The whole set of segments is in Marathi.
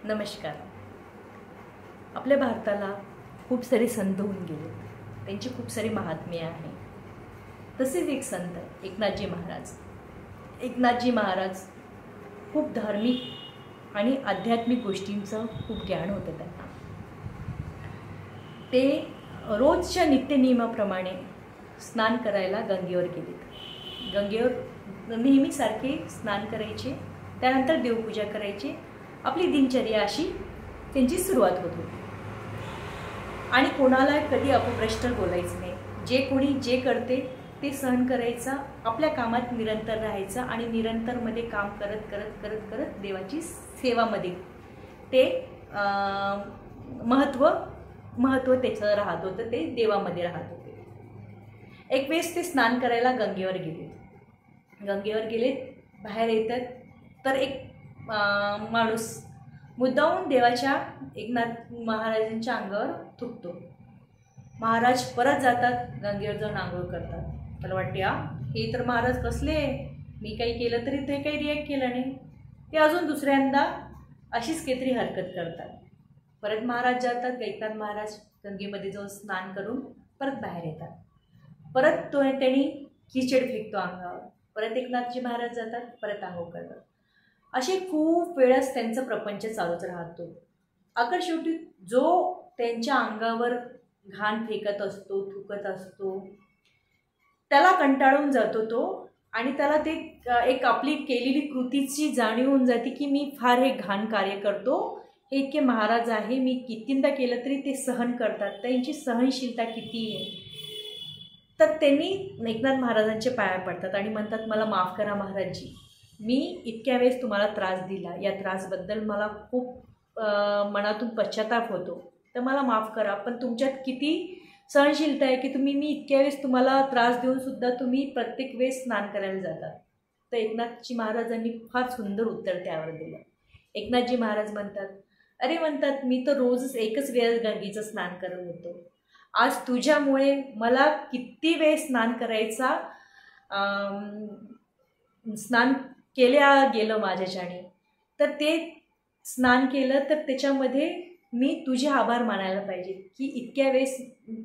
नमस्कार. आपल्या भारताला खूप सारे संत होऊन गेले, त्यांची खूप सारी महात्म्य आहे. तसेच एक संत एकनाथजी महाराज. एकनाथजी महाराज खूप धार्मिक आणि आध्यात्मिक गोष्टींचं खूप ज्ञान होतं त्यांना. ते रोजच्या नित्यनियमाप्रमाणे स्नान करायला गंगेवर गेलेत. गंगेवर नेहमीसारखे स्नान करायचे, त्यानंतर देवपूजा करायची. आपली दिनचर्या अशी त्यांची सुरुवात होत होती आणि कोणाला कधी अपप्रश्न बोलायचं नाही. जे कोणी जे करते ते सहन करायचं, आपल्या कामात निरंतर राहायचं आणि निरंतरमध्ये काम करत करत करत करत देवाची सेवामध्ये ते महत्त्व त्याचं राहत होतं, ते देवामध्ये राहत होते. एक वेळेस ते स्नान करायला गंगेवर गेले. बाहेर येतात तर एक माणूस मुद्दामून देवाच्या एकनाथ महाराजांच्या अंगावर थुकतो. महाराज परत जातात, गंगेवर जाऊन आंघोळ करतात. मला वाटते हे तर महाराज कसले, मी काही केलं तरी ते काही रिॲक्ट केलं नाही. ते अजून दुसऱ्यांदा अशीच काहीतरी हरकत करतात. परत महाराज जातात, एकनाथ महाराज गंगेमध्ये जाऊन स्नान करून परत बाहेर येतात. परत त्यांनी किचड फेकतो अंगावर. परत एकनाथजी महाराज जातात, परत आंघोळ करतात. असे खूप वेळेस त्यांचा प्रपंच चालूच राहतो. अखेर शेवटी जो त्यांच्या अंगावर घाण फेकत असतो, थुकत असतो, त्याला कंटाळून जातो तो आणि त्याला ते एक आपली केलेली कृतीची जाणीव होऊन जाते की मी फार हे घाण कार्य करतो, हे इतके महाराज आहे, मी कितींदा केलं तरी ते सहन करतात, त्यांची सहनशीलता किती आहे. तर त्यांनी एकनाथ महाराजांचे पाया पडतात आणि म्हणतात, मला माफ करा महाराजजी, मी इतक्या वेळेस तुम्हाला त्रास दिला, या त्रासबद्दल मला खूप मनातून पश्चाताप होतो, तर मला माफ करा. पण तुमच्यात किती सहनशीलता आहे की मी इतक्या वेळेस तुम्हाला त्रास देऊनसुद्धा तुम्ही प्रत्येक वेळेस स्नान करायला जातात. तर एकनाथजी महाराजांनी फार सुंदर उत्तर त्यावर दिलं. एकनाथजी महाराज म्हणतात, मी तर रोजच एकच वेळेस गंगेचं स्नान करत होतो. आज तुझ्यामुळे मला किती वेळ स्नान केल्या गेलं माझ्याच्याने. तर ते स्नान केलं तर त्याच्यामध्ये मी तुझे आभार मानायला पाहिजे की इतक्या वेळेस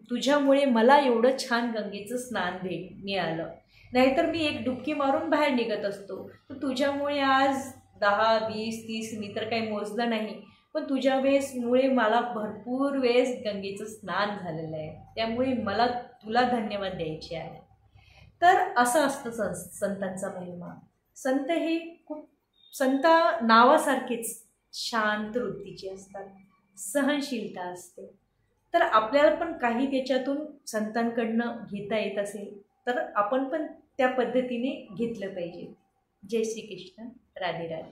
तुझ्यामुळे मला एवढं छान गंगेचं स्नान मिळालं. नाहीतर मी एक डुबकी मारून बाहेर निघत असतो. तर तुझ्यामुळे आज 10, 20, 30 मी तर काही मोजलं नाही, पण तुझ्या वेळेसमुळे मला भरपूर वेळेस गंगेचं स्नान झालेलं आहे. त्यामुळे मला तुला धन्यवाद द्यायचे आहे. तर असं असतं संतांचा महिमा. संत हे खूप संत नावासारखेच शांत वृत्तीचे असतात, सहनशीलता असते. तर आपल्याला पण काही त्याच्यातून संतांकडनं घेता येत असेल तर आपण पण त्या पद्धतीने घेतलं पाहिजे. जय श्री कृष्ण. राधे राधे.